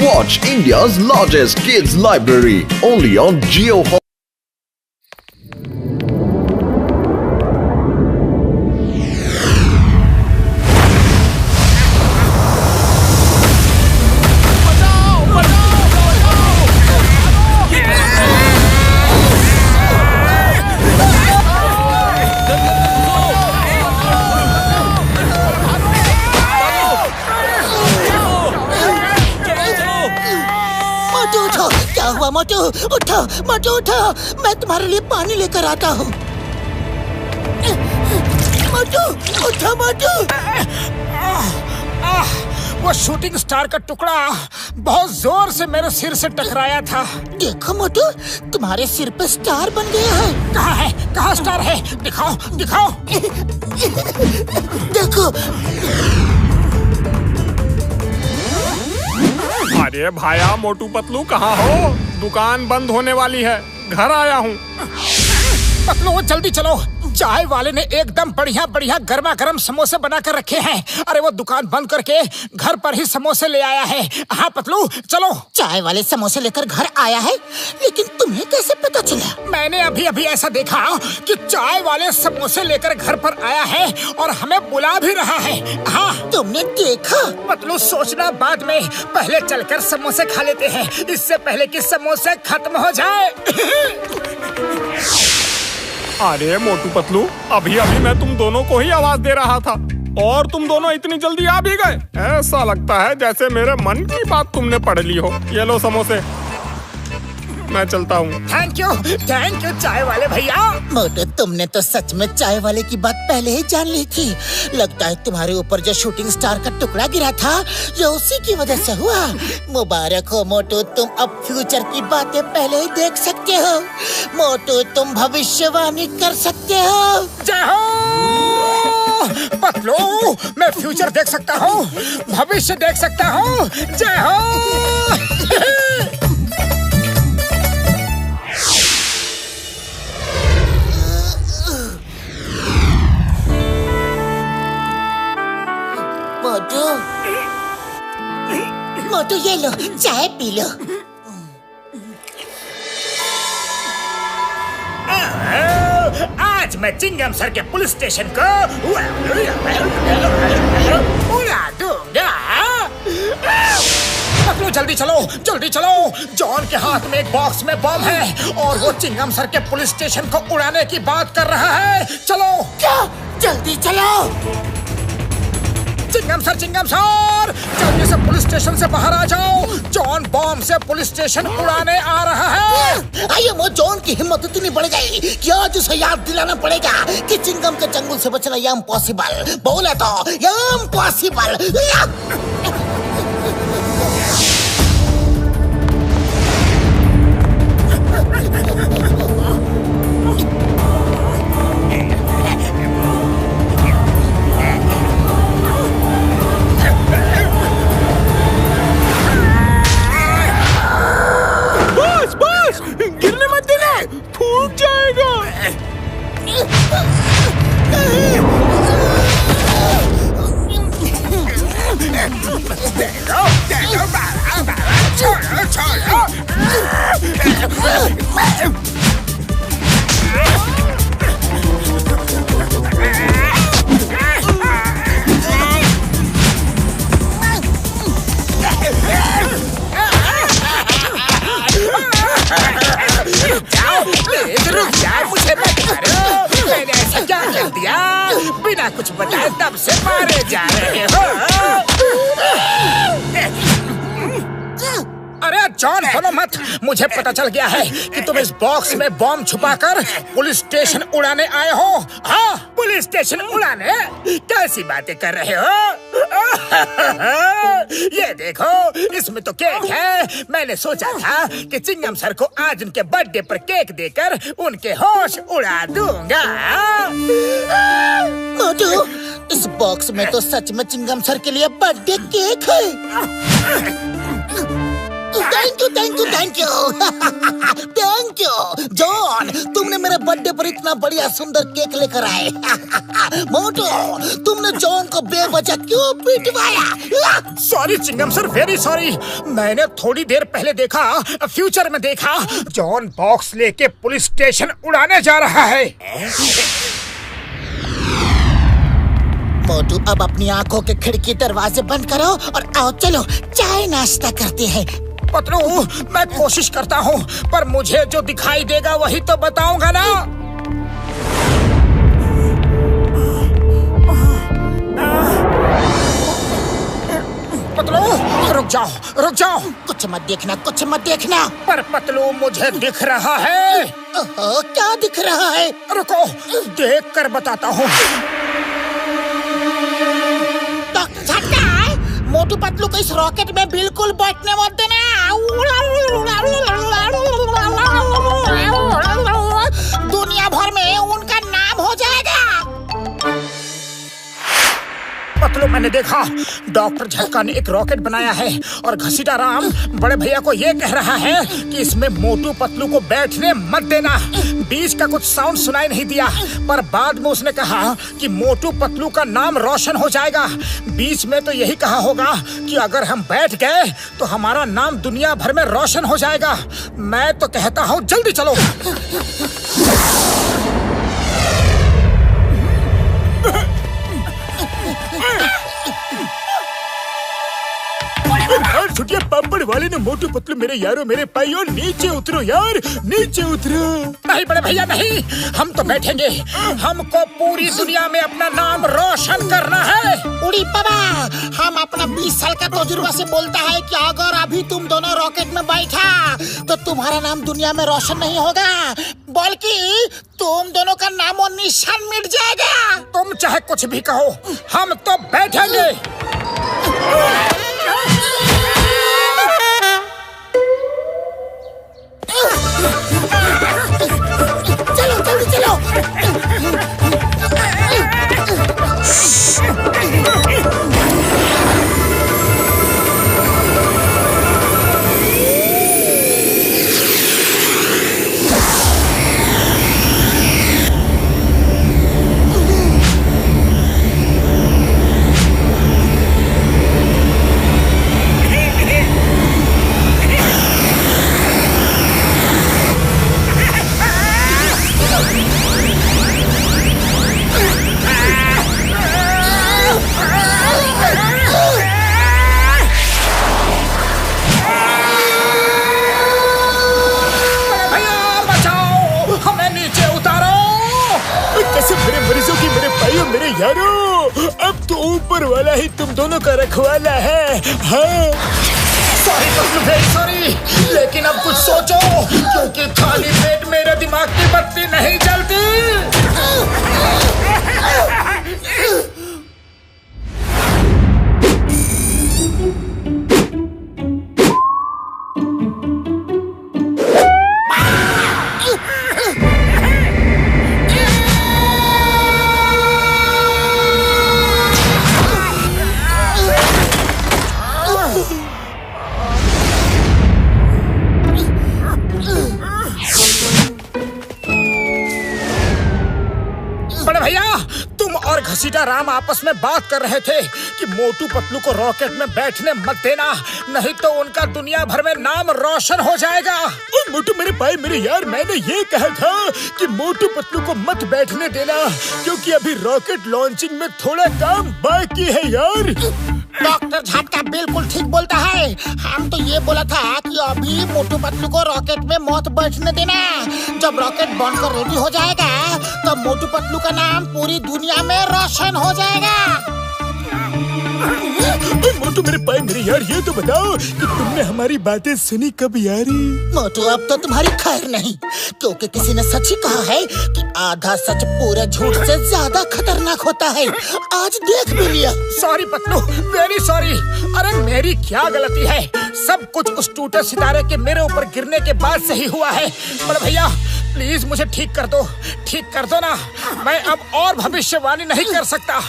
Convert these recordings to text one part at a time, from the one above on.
Watch India's largest kids library only on Jio. मोटू उठो, मोटू उठो, मैं तुम्हारे लिए पानी लेकर आता हूँ। मोटू उठो, मोटू। वो शूटिंग स्टार का टुकड़ा बहुत जोर से मेरे सिर से टकराया था। देखो मोटू, तुम्हारे सिर पे स्टार बन गया है। कहाँ है? कहाँ स्टार है? दिखाओ, दिखाओ। देखो। अरे भाया मोटू पतलू कहाँ हो? दुकान बंद होने वाली है, घर आया हूँ। पतलू जल्दी चलो, चाय वाले ने एकदम बढ़िया बढ़िया गर्मा गर्म समोसे बना कर रखे हैं। अरे वो दुकान बंद करके घर पर ही समोसे ले आया है। हाँ पतलू चलो। चाय वाले समोसे लेकर घर आया है, लेकिन तुम्हें कैसे पता चला? मैंने अभी अभी ऐसा देखा कि चाय वाले समोसे लेकर घर पर आया है और हमें बुला भी रहा है। हाँ तुमने देखा? पतलू सोचना बाद में, पहले चलकर समोसे खा लेते हैं, इससे पहले कि समोसे खत्म हो जाए। अरे मोटू पतलू, अभी अभी मैं तुम दोनों को ही आवाज दे रहा था और तुम दोनों इतनी जल्दी आ भी गए। ऐसा लगता है जैसे मेरे मन की बात तुमने पढ़ ली हो। ये लो समोसे, मैं चलता हूँ। थैंक यू चाय वाले भैया। मोटू तुमने तो सच में चाय वाले की बात पहले ही जान ली थी। लगता है तुम्हारे ऊपर जो शूटिंग स्टार का टुकड़ा गिरा था, ये उसी की वजह से हुआ। मुबारक हो मोटू, तुम अब फ्यूचर की बातें पहले ही देख सकते हो। मोटू तुम भविष्यवाणी कर सकते हो। जय हो पतलू, मैं फ्यूचर देख सकता हूँ, भविष्य देख सकता हूँ। जय हो। मोटू ये लो, चाय पी लो। आज मैं चिंगम सर के पुलिस स्टेशन को उड़ा दूंगा। पतलू जल्दी चलो, जल्दी चलो। जॉन के हाथ में एक बॉक्स में बम है और वो चिंगम सर के पुलिस स्टेशन को उड़ाने की बात कर रहा है। चलो। क्या? जल्दी चलो। चिंगम सर, जल्दी से पुलिस स्टेशन से बाहर आ जाओ। जॉन बॉम्ब से पुलिस स्टेशन उड़ाने आ रहा है। आइए, वो जॉन की हिम्मत इतनी बढ़ गई कि आज उसे याद दिलाना पड़ेगा कि चिंगम के चंगुल से बचना इम्पॉसिबल। बोले तो इम्पॉसिबल। गिरने मत देना, फूट जाएगा। रुक यार, मुझे मत मारो। मैंने ऐसा क्या कर दिया? बिना कुछ बताए तब से मारे जा रहे हो। अरे जॉन बोलो मत, मुझे पता चल गया है कि तुम इस बॉक्स में बॉम्ब छुपाकर पुलिस स्टेशन उड़ाने आए हो। हाँ, पुलिस स्टेशन उड़ाने? कैसी बातें कर रहे हो? ये देखो, इसमें तो केक है। मैंने सोचा था कि चिंगम सर को आज उनके बर्थडे पर केक देकर उनके होश उड़ा दूंगा। मोटू, इस बॉक्स में तो सच में चिंगम सर के लिए बर्थडे केक है। Thank you thank you thank you thank you John, तुमने मेरे बर्थडे पर इतना बढ़िया सुंदर केक लेकर आए। मोटू, तुमने जॉन को बेवजह क्यों पिटवाया? Sorry Chingum sir, very sorry. मैंने थोड़ी देर पहले देखा, फ्यूचर में देखा, जॉन बॉक्स लेके पुलिस स्टेशन उड़ाने जा रहा है। मोटू, अब अपनी आंखों के खिड़की दरवाजे बंद करो और आओ चलो चाय नाश्ता करते हैं। पतलू, मैं कोशिश करता हूँ, पर मुझे जो दिखाई देगा वही तो बताऊंगा ना। पतलू रुक जाओ, रुक जाओ। कुछ मत देखना, कुछ मत देखना। पर पतलू मुझे दिख रहा है। क्या दिख रहा है? रुको, देख कर बताता हूँ। डॉक्टर झटका, मोटू पतलू को इस रॉकेट में बिल्कुल बैठने मत देना। दुनिया भर में उनका नाम हो जाएगा। पतलू, मैंने देखा डॉक्टर झटका ने एक रॉकेट बनाया है और घसीटा राम बड़े भैया को ये कह रहा है कि इसमें मोटू पतलू को बैठने मत देना। बीच का कुछ साउंड सुनाई नहीं दिया, पर बाद में उसने कहा कि मोटू पतलू का नाम रोशन हो जाएगा। बीच में तो यही कहा होगा कि अगर हम बैठ गए तो हमारा नाम दुनिया भर में रोशन हो जाएगा। मैं तो कहता हूँ जल्दी चलो। छुटिया पापड़ वाले ने मोटू पतलू मेरे यारों, मेरे भाइयों, नीचे उतरो यार, नीचे उतरो। नहीं बड़े भैया नहीं, हम तो बैठेंगे। हमको पूरी दुनिया में अपना नाम रोशन करना है। उड़ी बाबा, हम अपना 20 साल का तजुर्बा से बोलता है कि अगर अभी तुम दोनों रॉकेट में बैठा तो तुम्हारा नाम दुनिया में रोशन नहीं होगा, बल्कि तुम दोनों का नाम और निशान मिट जाएगा। तुम चाहे कुछ भी कहो, हम तो बैठेंगे। चलो जल्दी चलो। मेरे यारों, अब तो ऊपर वाला ही तुम दोनों का रखवाला है। हाँ? सॉरी पतलू भाई, सॉरी, लेकिन अब कुछ सोचो, क्योंकि खाली पेट मेरे दिमाग की बत्ती नहीं जलती। घसीटा राम आपस में बात कर रहे थे कि मोटू पतलू को रॉकेट में बैठने मत देना, नहीं तो उनका दुनिया भर में नाम रोशन हो जाएगा। मोटू मेरे भाई, मेरे यार, मैंने ये कहा था कि मोटू पतलू को मत बैठने देना, क्योंकि अभी रॉकेट लॉन्चिंग में थोड़ा काम बाकी है यार। डॉक्टर झटका बिल्कुल ठीक बोलता है। हम तो ये बोला था कि अभी मोटू पतलू को रॉकेट में मत बैठने देना। जब रॉकेट बनकर रेडी हो जाएगा तो मोटू पतलू का नाम पूरी दुनिया में रोशन हो जाएगा। मोटू मेरे भाई, मेरे यार, ये तो बताओ कि तुमने हमारी बातें सुनी कब यारी? मोटू अब तो तुम्हारी खैर नहीं, क्योंकि किसी ने सच ही कहा है कि आधा सच पूरे झूठ से ज्यादा खतरनाक होता है। आज देख भी लिया। Sorry Patlu, very sorry. अरे मेरी क्या गलती है? सब कुछ उस टूटे सितारे के मेरे ऊपर गिरने के बाद से ही हुआ है। पर भैया प्लीज मुझे ठीक कर दो, ठीक कर दो ना। मैं अब और भविष्यवाणी नहीं कर सकता।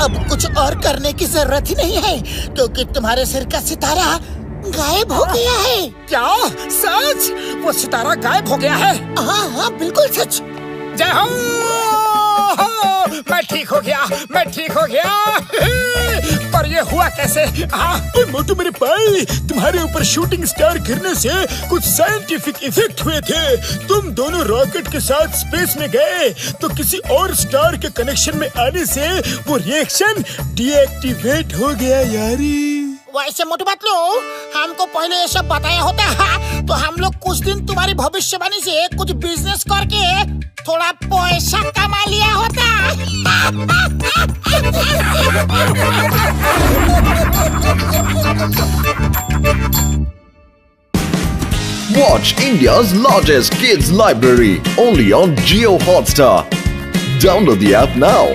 अब कुछ और करने की जरूरत ही नहीं है, क्योंकि तुम्हारे सिर का सितारा गायब हो गया है। क्या सच? वो सितारा गायब हो गया है? हाँ हाँ बिल्कुल सच। जय हो, मैं ठीक हो गया, मैं ठीक हो गया। पर ये हुआ कैसे? मोटू मेरे भाई, तुम्हारे ऊपर शूटिंग स्टार गिरने से कुछ साइंटिफिक इफेक्ट हुए थे। तुम दोनों रॉकेट के साथ स्पेस में गए तो किसी और स्टार के कनेक्शन में आने से वो रिएक्शन डीएक्टिवेट हो गया यारी। वैसे मोटू पतलू, हमको पहले ये सब बताया होता तो हम लोग कुछ दिन तुम्हारी भविष्यवाणी से कुछ बिजनेस करके थोड़ा पैसा कमा लिया होता। Watch India's largest kids library only on Jio Hotstar. Download the app now.